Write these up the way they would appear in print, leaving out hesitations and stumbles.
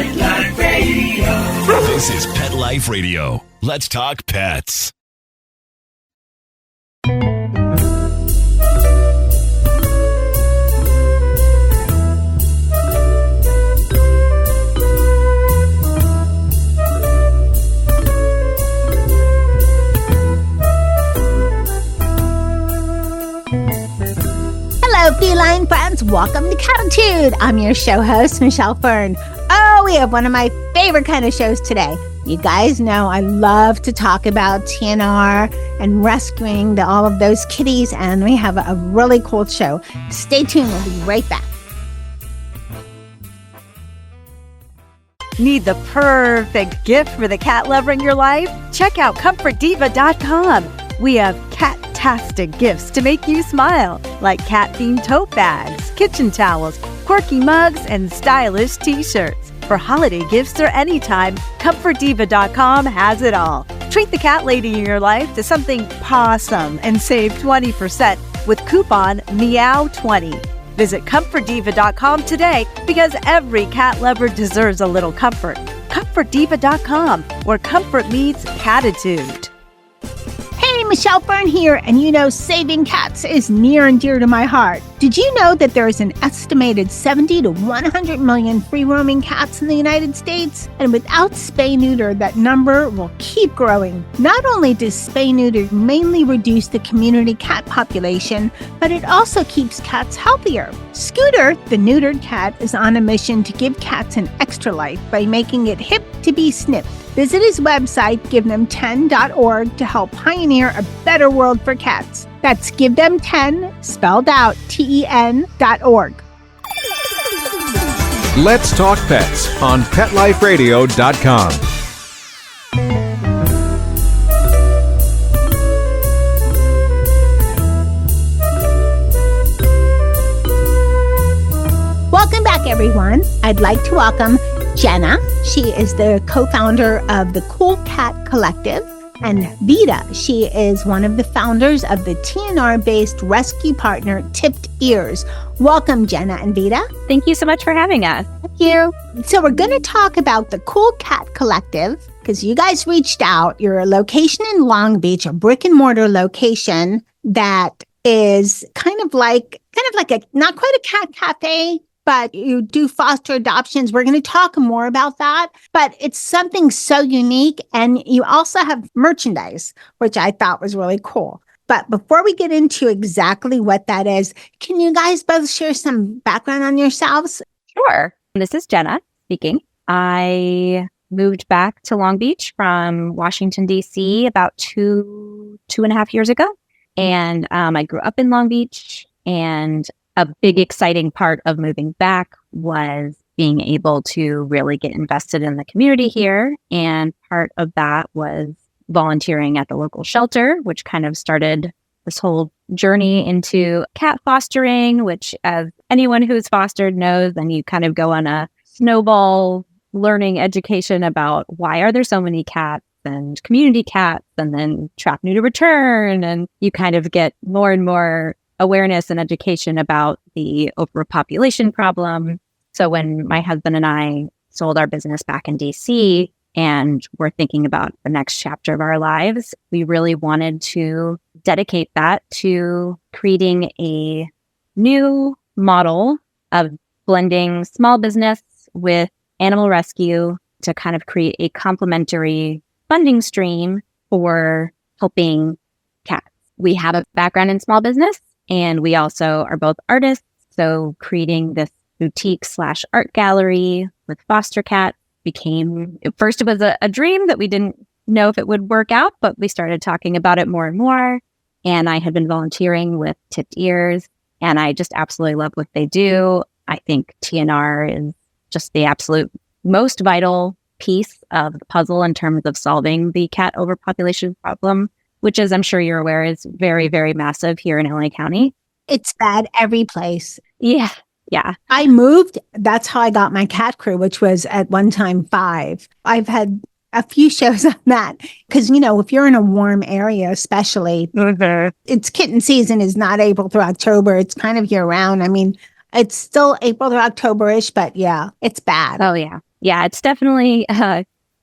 Pet Life Radio. This is Pet Life Radio. Let's talk pets. Hello, feline friends. Welcome to Cattitude. I'm your show host, Michelle Fern. Oh, we have one of my favorite kind of shows today. You guys know I love to talk about TNR and rescuing all of those kitties, and we have a really cool show. Stay tuned. We'll be right back. Need the perfect gift for the cat lover in your life? Check out ComfortDiva.com. We have cat-tastic gifts to make you smile, like cat-themed tote bags, kitchen towels, quirky mugs, and stylish t-shirts. For holiday gifts or anytime, ComfortDiva.com has it all. Treat the cat lady in your life to something pawsome and save 20% with coupon MEOW20. Visit ComfortDiva.com today because every cat lover deserves a little comfort. ComfortDiva.com, where comfort meets Cattitude. Hey, Michelle Fern here, and you know saving cats is near and dear to my heart. Did you know that there is an estimated 70 to 100 million free-roaming cats in the United States? And without spay-neuter, that number will keep growing. Not only does spay-neuter mainly reduce the community cat population, but it also keeps cats healthier. Scooter, the neutered cat, is on a mission to give cats an extra life by making it hip to be snipped. Visit his website, GiveThem10.org, to help pioneer a better world for cats. That's GiveThem10, spelled out, TEN.org. Let's Talk Pets on PetLifeRadio.com. Welcome back, everyone. I'd like to welcome Jena. She is the co-founder of the Cool Cat Collective. And Vita, she is one of the founders of the TNR-based rescue partner, TippedEars. Welcome, Jena and Vita. Thank you so much for having us. Thank you. So we're going to talk about the Cool Cat Collective because you guys reached out. You're a location in Long Beach, a brick and mortar location that is kind of like a, not quite a cat cafe, but you do foster adoptions. We're going to talk more about that, but it's something so unique. And you also have merchandise, which I thought was really cool. But before we get into exactly what that is, can you guys both share some background on yourselves? Sure. This is Jena speaking. I moved back to Long Beach from Washington, D.C. about two and a half years ago. And I grew up in Long Beach, and a big exciting part of moving back was being able to really get invested in the community here. And part of that was volunteering at the local shelter, which kind of started this whole journey into cat fostering, which, as anyone who's fostered knows, then you kind of go on a snowball learning education about why are there so many cats and community cats, and then Trap-Neuter-Return, and you kind of get more and more awareness and education about the overpopulation problem. So when my husband and I sold our business back in DC and we're thinking about the next chapter of our lives, we really wanted to dedicate that to creating a new model of blending small business with animal rescue to kind of create a complementary funding stream for helping cats. We have a background in small business, and we also are both artists. So creating this boutique/art gallery with foster cats became, first it was a dream that we didn't know if it would work out, but we started talking about it more and more. And I had been volunteering with TippedEars, and I just absolutely love what they do. I think TNR is just the absolute most vital piece of the puzzle in terms of solving the cat overpopulation problem, which, as I'm sure you're aware, is very, very massive here in LA County. It's bad every place. Yeah. I moved. That's how I got my cat crew, which was at one time 5. I've had a few shows on that because, you know, if you're in a warm area, especially, it's kitten season is not April through October. It's kind of year round. I mean, it's still April through October-ish, but yeah, it's bad. Oh, yeah. Yeah, it's definitely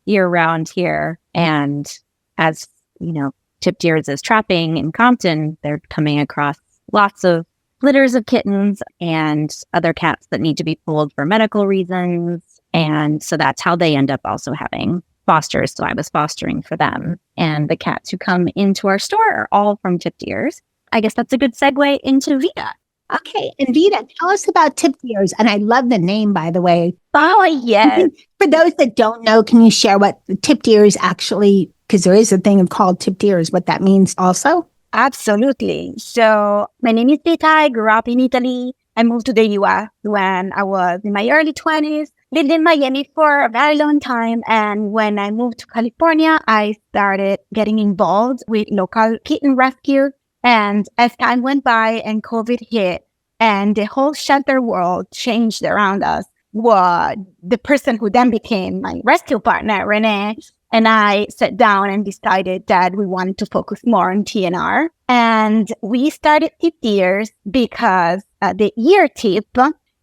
year round here. And as you know, TippedEars is trapping in Compton, they're coming across lots of litters of kittens and other cats that need to be pulled for medical reasons. And so that's how they end up also having fosters. So I was fostering for them. And the cats who come into our store are all from TippedEars. I guess that's a good segue into Vita. Okay, and Vita, tell us about TippedEars. And I love the name, by the way. Oh, yes. For those that don't know, can you share what TippedEars actually, because there is a thing called TippedEars, what that means also? Absolutely. So my name is Vita. I grew up in Italy. I moved to the US when I was in my early 20s, lived in Miami for a very long time. And when I moved to California, I started getting involved with local kitten rescue. And as time went by and COVID hit and the whole shelter world changed around us, the person who then became my rescue partner, Renee, and I sat down and decided that we wanted to focus more on TNR. And we started TippedEars because the ear tip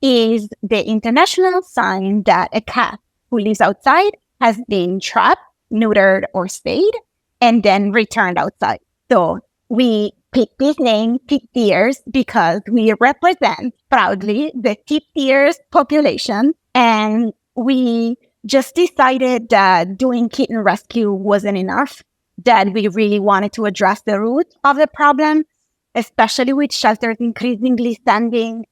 is the international sign that a cat who lives outside has been trapped, neutered, or spayed, and then returned outside. So we picked this name, TippedEars, because we represent proudly the TippedEars population. And we just decided that doing kitten rescue wasn't enough, that we really wanted to address the root of the problem, especially with shelters increasingly sending,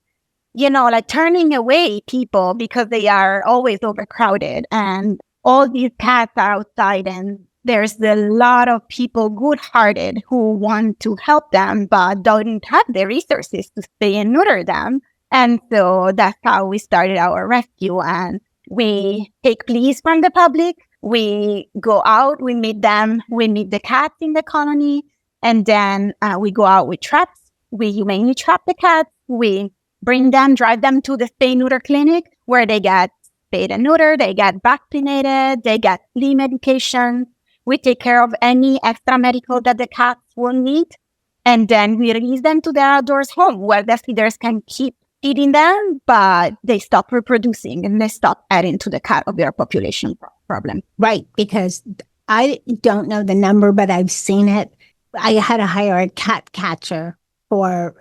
turning away people because they are always overcrowded and all these cats are outside and there's a lot of people good-hearted who want to help them but don't have the resources to stay and neuter them. And so that's how we started our rescue. And we take pleas from the public. We go out, we meet them, we meet the cats in the colony, and then we go out with traps. We humanely trap the cats. We bring them, drive them to the spay-neuter clinic where they get spayed and neutered, they get vaccinated, they get flea medication. We take care of any extra medical that the cats will need. And then we release them to their outdoors home where the feeders can keep feeding them, but they stop reproducing and they stop adding to the cat overpopulation problem. Right, because I don't know the number, but I've seen it. I had to hire a cat catcher for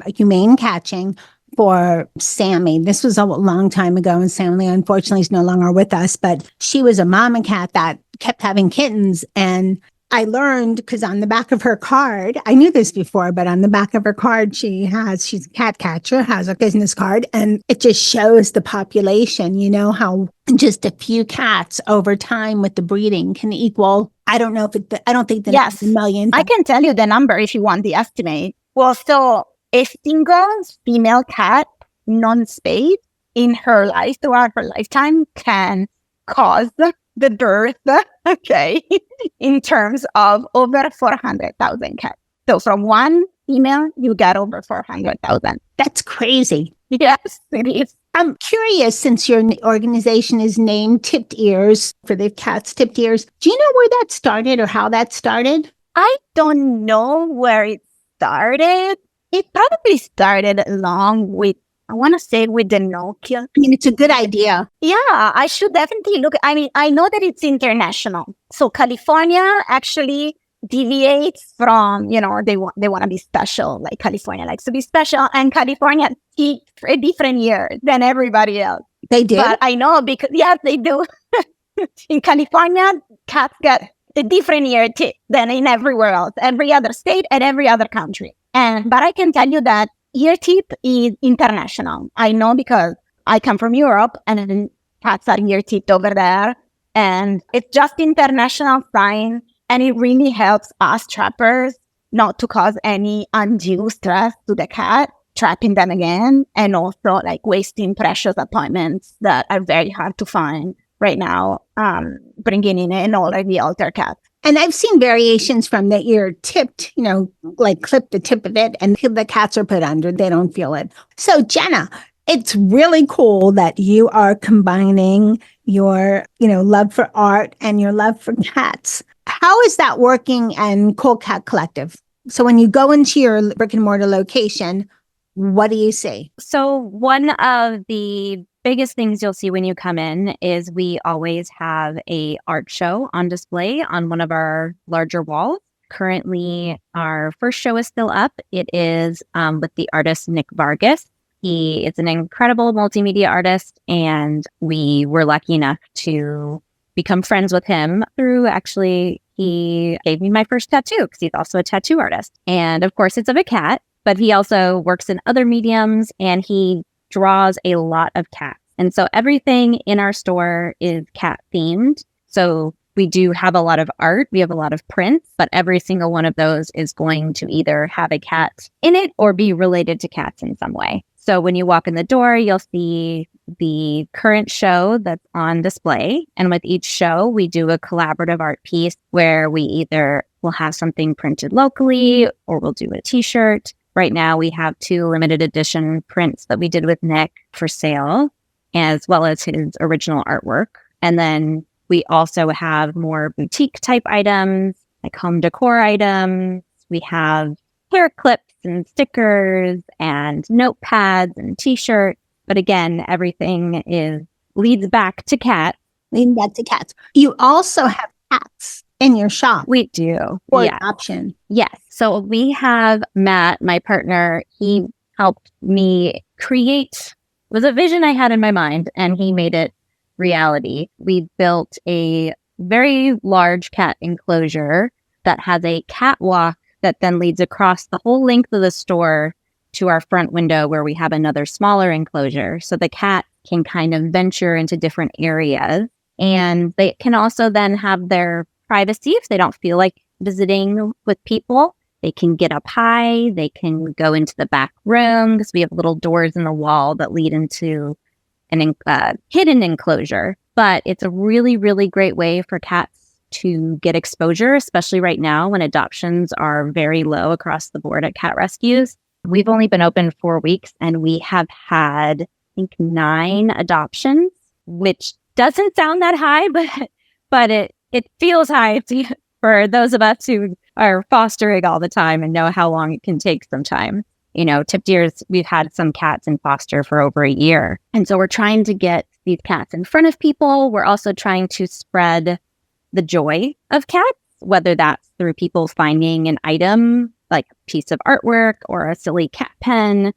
humane catching for Sammy. This was a long time ago, and Sammy, unfortunately, is no longer with us, but she was a mama cat that kept having kittens. And I learned, because on the back of her card, I knew this before, but on the back of her card, she's a cat catcher, has a business card, and it just shows the population, how just a few cats over time with the breeding can equal, I don't think yes, a million. I can tell you the number if you want the estimate. Well, so a single female cat, non-spayed, in her life, throughout her lifetime, can cause the birth, in terms of over 400,000 cats. So from one female, you get over 400,000. That's crazy. Yes, it is. I'm curious, since your organization is named TippedEars for the cats, TippedEars, do you know where that started or how that started? I don't know where it started. It probably started along with, I want to say, with the Nokia. I mean, it's a good idea. Yeah, I should definitely look. I mean, I know that it's international. So California actually deviates from, they want to be special. Like California likes to be special, and California takes a different year than everybody else. They do? But I know because, yes, they do. In California, cats get a different year than in everywhere else, every other state and every other country. But I can tell you that ear tip is international. I know because I come from Europe and cats are ear tipped over there. And it's just international sign. And it really helps us trappers not to cause any undue stress to the cat, trapping them again. And also wasting precious appointments that are very hard to find right now, bringing in an already altered cat. And I've seen variations from the ear tipped, clip the tip of it and the cats are put under. They don't feel it. So Jena, it's really cool that you are combining your, love for art and your love for cats. How is that working in Cool Cat Collective? So when you go into your brick and mortar location, what do you see? So one of the biggest things you'll see when you come in is we always have a art show on display on one of our larger walls. Currently, our first show is still up. It is with the artist Nick Vargas. He is an incredible multimedia artist, and we were lucky enough to become friends with him through he gave me my first tattoo because he's also a tattoo artist. And of course, it's of a cat, but he also works in other mediums and he draws a lot of cats. And so everything in our store is cat themed. So we do have a lot of art. We have a lot of prints, but every single one of those is going to either have a cat in it or be related to cats in some way. So when you walk in the door, you'll see the current show that's on display. And with each show, we do a collaborative art piece where we either will have something printed locally or we'll do a t-shirt. Right now, we have 2 limited edition prints that we did with Nick for sale, as well as his original artwork. And then we also have more boutique type items, like home decor items. We have hair clips and stickers and notepads and t-shirts. But again, everything leads back to cats. Leading back to cats. You also have cats in your shop. We do. For yes. adoption. Yes. So we have Matt, my partner. He helped me create, it was a vision I had in my mind, and he made it reality. We built a very large cat enclosure that has a catwalk that then leads across the whole length of the store to our front window where we have another smaller enclosure. So the cat can kind of venture into different areas, and they can also then have their privacy if they don't feel like visiting with people. They can get up high. They can go into the back room because we have little doors in the wall that lead into an hidden enclosure. But it's a really, really great way for cats to get exposure, especially right now when adoptions are very low across the board at cat rescues. We've only been open 4 weeks and we have had, I think, 9 adoptions, which doesn't sound that high, but it feels high for those of us who are fostering all the time and know how long it can take sometimes. You know, TippedEars, we've had some cats in foster for over a year. And so we're trying to get these cats in front of people. We're also trying to spread the joy of cats, whether that's through people finding an item like a piece of artwork or a silly cat pen,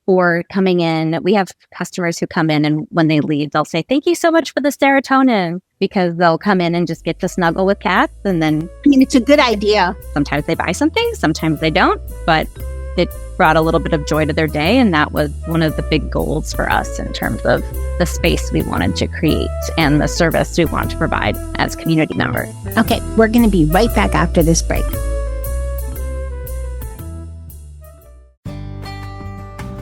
or coming in. We have customers who come in and when they leave, they'll say, "Thank you so much for the serotonin," because they'll come in and just get to snuggle with cats. And then it's a good idea. Sometimes they buy something, sometimes they don't, but it brought a little bit of joy to their day. And that was one of the big goals for us in terms of the space we wanted to create and the service we want to provide as community members. Okay, we're going to be right back after this break.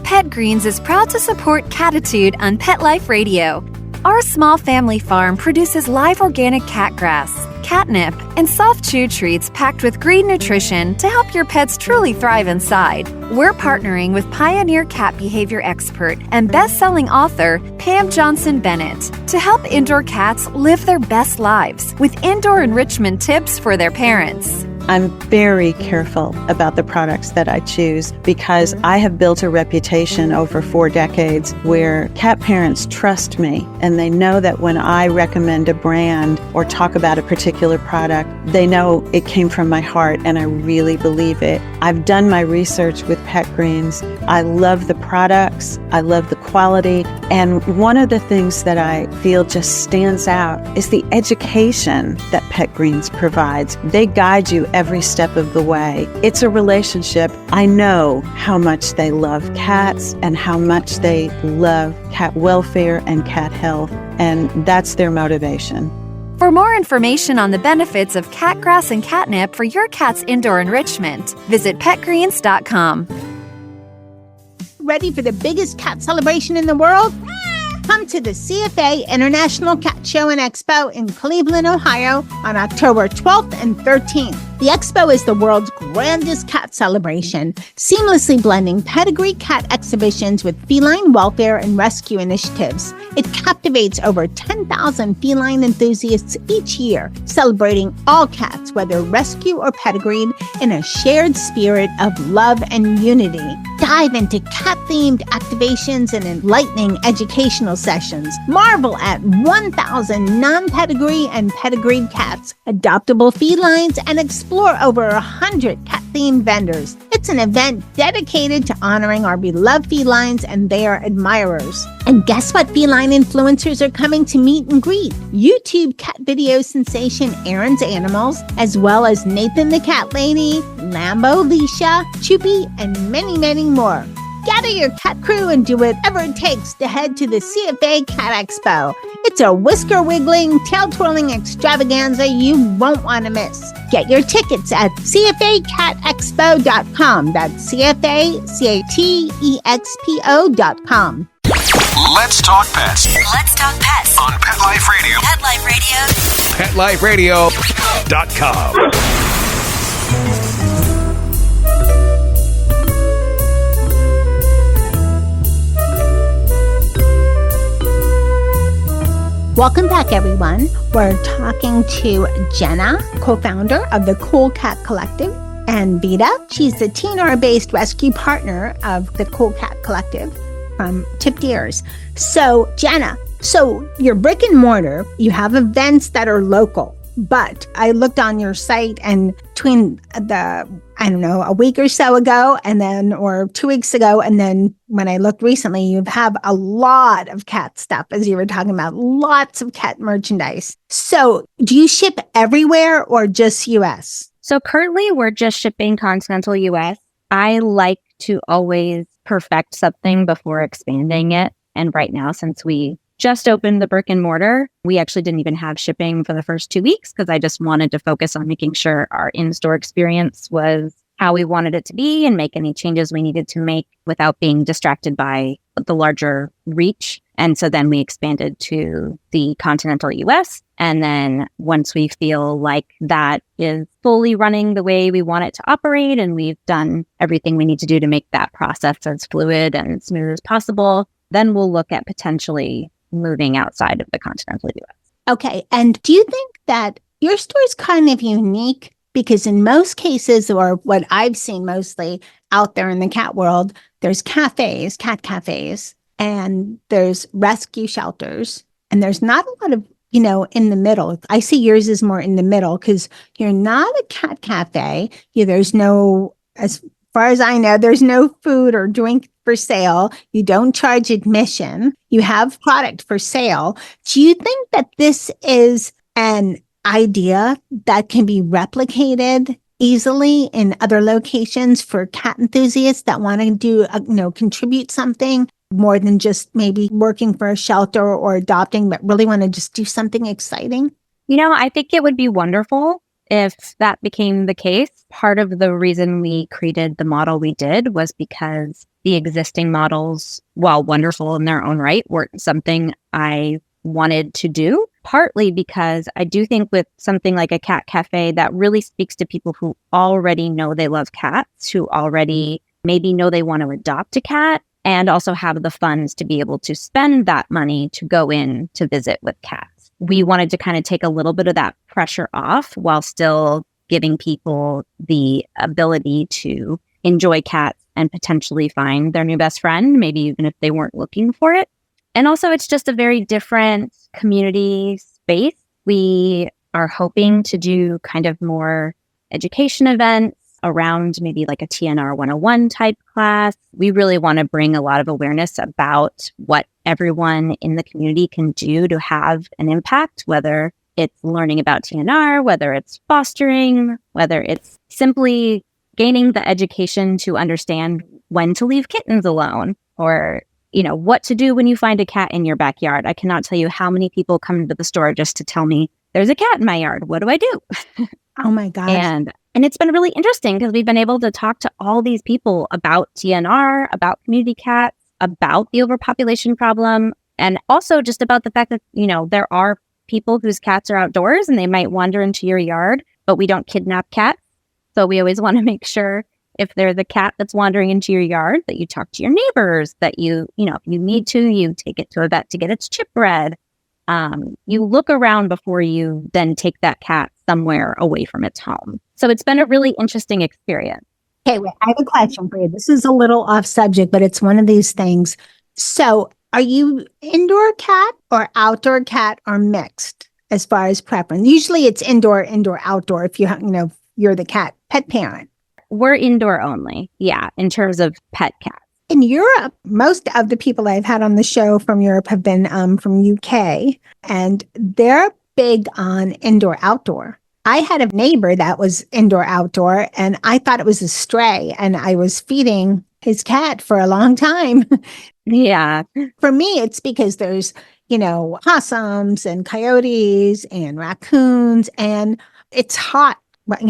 Pet Greens is proud to support Cattitude on Pet Life Radio. Our small family farm produces live organic cat grass, catnip, and soft chew treats packed with green nutrition to help your pets truly thrive inside. We're partnering with pioneer cat behavior expert and best-selling author Pam Johnson-Bennett to help indoor cats live their best lives with indoor enrichment tips for their parents. I'm very careful about the products that I choose because I have built a reputation over 4 decades where cat parents trust me and they know that when I recommend a brand or talk about a particular product, they know it came from my heart and I really believe it. I've done my research with Pet Greens. I love the products. I love the quality. And one of the things that I feel just stands out is the education that Pet Greens provides. They guide you every step of the way. It's a relationship. I know how much they love cats and how much they love cat welfare and cat health, and that's their motivation. For more information on the benefits of cat grass and catnip for your cat's indoor enrichment, visit petgreens.com. Ready for the biggest cat celebration in the world? Come to the CFA International Cat Show and Expo in Cleveland, Ohio on October 12th and 13th. The expo is the world's grandest cat celebration, seamlessly blending pedigree cat exhibitions with feline welfare and rescue initiatives. It captivates over 10,000 feline enthusiasts each year, celebrating all cats, whether rescue or pedigreed, in a shared spirit of love and unity. Dive into cat-themed activations and enlightening educational sessions. Marvel at 1,000 non-pedigree and pedigreed cats, adoptable felines, and explore over 100 cat-themed vendors. It's an event dedicated to honoring our beloved felines and their admirers. And guess what feline influencers are coming to meet and greet? YouTube cat video sensation Aaron's Animals, as well as Nathan the Cat Lady, Lambo Leisha, Choopy, and many, many more. Gather your cat crew and do whatever it takes to head to the CFA Cat Expo. It's a whisker-wiggling, tail-twirling extravaganza you won't want to miss. Get your tickets at cfacatexpo.com. That's CFACATEXPO.com. Let's talk pets Let's talk pets. on Pet Life Radio. Pet Life Radio. PetLifeRadio.com. Welcome back, everyone. We're talking to Jena, co-founder of the Cool Cat Collective, and Vita. She's the TNR-based rescue partner of the Cool Cat Collective from TippedEars. So, Jena, you're brick and mortar. You have events that are local, but I looked on your site, and between a week or so ago, or 2 weeks ago, and then when I looked recently, you have a lot of cat stuff, as you were talking about, lots of cat merchandise. So do you ship everywhere or just US? So currently we're just shipping continental US. I like to always perfect something before expanding it. And right now, since we just opened the brick and mortar, we actually didn't even have shipping for the first 2 weeks because I just wanted to focus on making sure our in-store experience was how we wanted it to be and make any changes we needed to make without being distracted by the larger reach. And so then we expanded to the continental US. And then once we feel like that is fully running the way we want it to operate, and we've done everything we need to do to make that process as fluid and smooth as possible, then we'll look at potentially moving outside of the continental US. Okay. And do you think that your store is kind of unique? Because in most cases, or what I've seen mostly out there in the cat world, there's cat cafes, and there's rescue shelters, and there's not a lot of, in the middle. I see yours is more in the middle because you're not a cat cafe. There's no, as far as I know, there's no food or drink for sale. You don't charge admission. You have product for sale. Do you think that this is an idea that can be replicated easily in other locations for cat enthusiasts that want to do, contribute something more than just maybe working for a shelter or adopting, but really want to just do something exciting? I think it would be wonderful if that became the case. Part of the reason we created the model we did was because the existing models, while wonderful in their own right, weren't something I wanted to do. Partly because I do think with something like a cat cafe that really speaks to people who already know they love cats, who already maybe know they want to adopt a cat, and also have the funds to be able to spend that money to go in to visit with cats. We wanted to kind of take a little bit of that pressure off while still giving people the ability to enjoy cats and potentially find their new best friend, maybe even if they weren't looking for it. And also, it's just a very different community space. We are hoping to do kind of more education events around maybe like a TNR 101 type class. We really want to bring a lot of awareness about what everyone in the community can do to have an impact, whether it's learning about TNR, whether it's fostering, whether it's simply gaining the education to understand when to leave kittens alone, or what to do when you find a cat in your backyard. I cannot tell you how many people come to the store just to tell me, there's a cat in my yard. What do I do? Oh my gosh. And it's been really interesting because we've been able to talk to all these people about TNR, about community cats, about the overpopulation problem, and also just about the fact that, there are people whose cats are outdoors and they might wander into your yard, but we don't kidnap cats. So we always want to make sure if there's a cat that's wandering into your yard, that you talk to your neighbors, that if you need to, you take it to a vet to get its chip read. You look around before you then take that cat somewhere away from its home. So it's been a really interesting experience. Okay, wait, I have a question for you. This is a little off subject, but it's one of these things. So are you indoor cat or outdoor cat or mixed as far as preference? Usually it's indoor, outdoor if you're the cat pet parent. We're indoor only. Yeah. In terms of pet cats. In Europe, most of the people I've had on the show from Europe have been from UK, and they're big on indoor, outdoor. I had a neighbor that was indoor, outdoor, and I thought it was a stray, and I was feeding his cat for a long time. Yeah. For me, it's because there's, possums and coyotes and raccoons, and it's hot. But,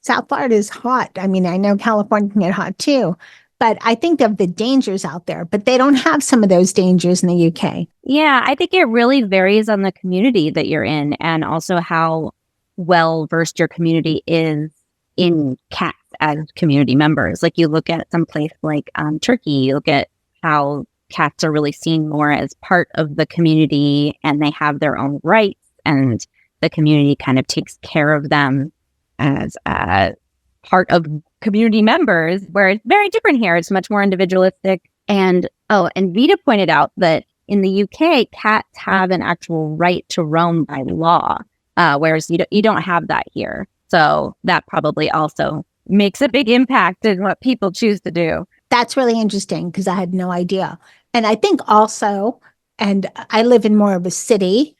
South Florida is hot. I mean, I know California can get hot too, but I think of the dangers out there, but they don't have some of those dangers in the UK. Yeah, I think it really varies on the community that you're in, and also how well versed your community is in cats as community members. Like you look at some place like Turkey, you look at how cats are really seen more as part of the community, and they have their own rights, and the community kind of takes care of them as a part of community members, where it's very different here. It's much more individualistic. And Vita pointed out that in the UK, cats have an actual right to roam by law, whereas you don't have that here. So that probably also makes a big impact in what people choose to do. That's really interesting because I had no idea. And I think also, and I live in more of a city,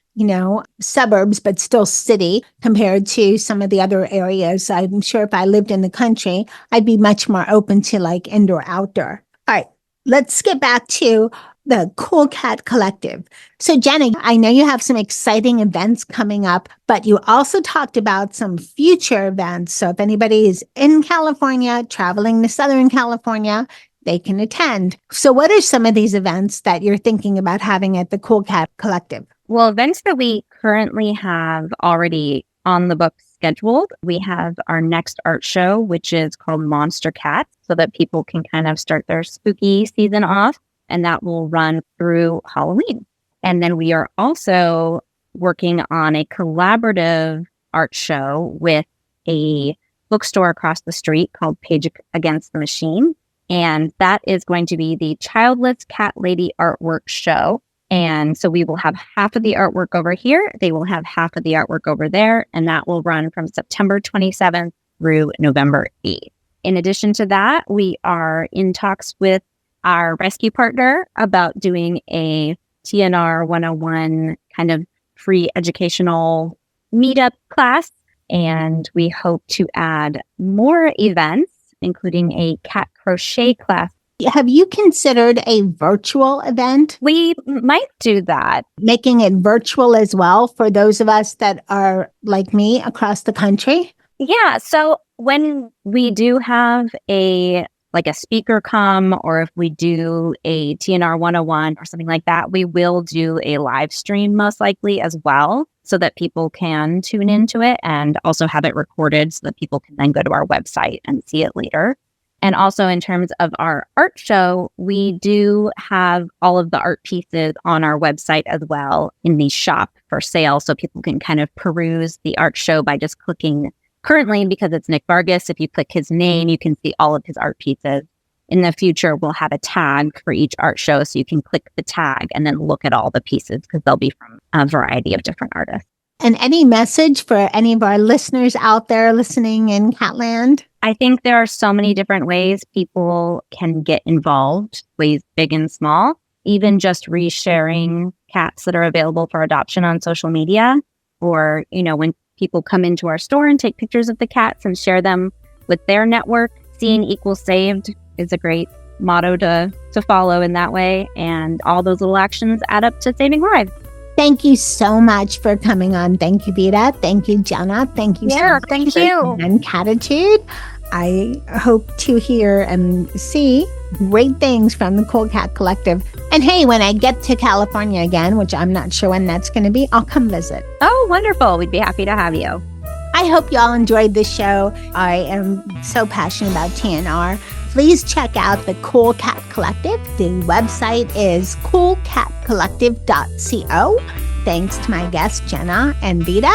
suburbs, but still city compared to some of the other areas. I'm sure if I lived in the country, I'd be much more open to like indoor, outdoor. All right, let's get back to the Cool Cat Collective. So Jena, I know you have some exciting events coming up, but you also talked about some future events. So if anybody is in California, traveling to Southern California, they can attend. So what are some of these events that you're thinking about having at the Cool Cat Collective? Well, events that we currently have already on the books scheduled. We have our next art show, which is called Monster Cats, so that people can kind of start their spooky season off, and that will run through Halloween. And then we are also working on a collaborative art show with a bookstore across the street called Page Against the Machine. And that is going to be the Childless Cat Lady Artwork Show. And so we will have half of the artwork over here. They will have half of the artwork over there. And that will run from September 27th through November 8th. In addition to that, we are in talks with our rescue partner about doing a TNR 101 kind of free educational meetup class. And we hope to add more events, including a cat crochet class. Have you considered a virtual event? We might do that. Making it virtual as well for those of us that are like me across the country? Yeah. So when we do have a speaker come, or if we do a TNR 101 or something like that, we will do a live stream most likely as well, so that people can tune into it and also have it recorded so that people can then go to our website and see it later. And also in terms of our art show, we do have all of the art pieces on our website as well in the shop for sale. So people can kind of peruse the art show by just clicking. Currently, because it's Nick Vargas, if you click his name, you can see all of his art pieces. In the future, we'll have a tag for each art show, so you can click the tag and then look at all the pieces, because they'll be from a variety of different artists. And any message for any of our listeners out there listening in Catland? I think there are so many different ways people can get involved, ways big and small, even just resharing cats that are available for adoption on social media, or, when people come into our store and take pictures of the cats and share them with their network. Seeing equals saved is a great motto to follow in that way. And all those little actions add up to saving lives. Thank you so much for coming on. Thank you, Vita. Thank you, Jena. Thank you so much. Thank you. And Cattitude. I hope to hear and see great things from the Cool Cat Collective. And hey, when I get to California again, which I'm not sure when that's going to be, I'll come visit. Oh, wonderful. We'd be happy to have you. All I hope y'all enjoyed this show. I am so passionate about TNR. Please check out the Cool Cat Collective. The website is coolcatcollective.co. Thanks to my guests, Jena and Vita.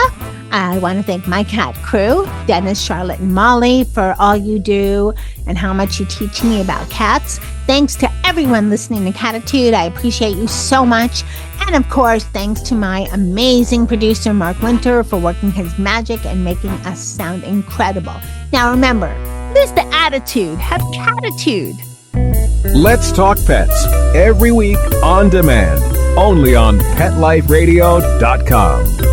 I want to thank my cat crew, Dennis, Charlotte, and Molly, for all you do and how much you teach me about cats. Thanks to everyone listening to Cattitude. I appreciate you so much. And of course, thanks to my amazing producer, Mark Winter, for working his magic and making us sound incredible. Now remember, lose the attitude, have Cattitude. Let's Talk Pets, every week on demand, only on PetLifeRadio.com.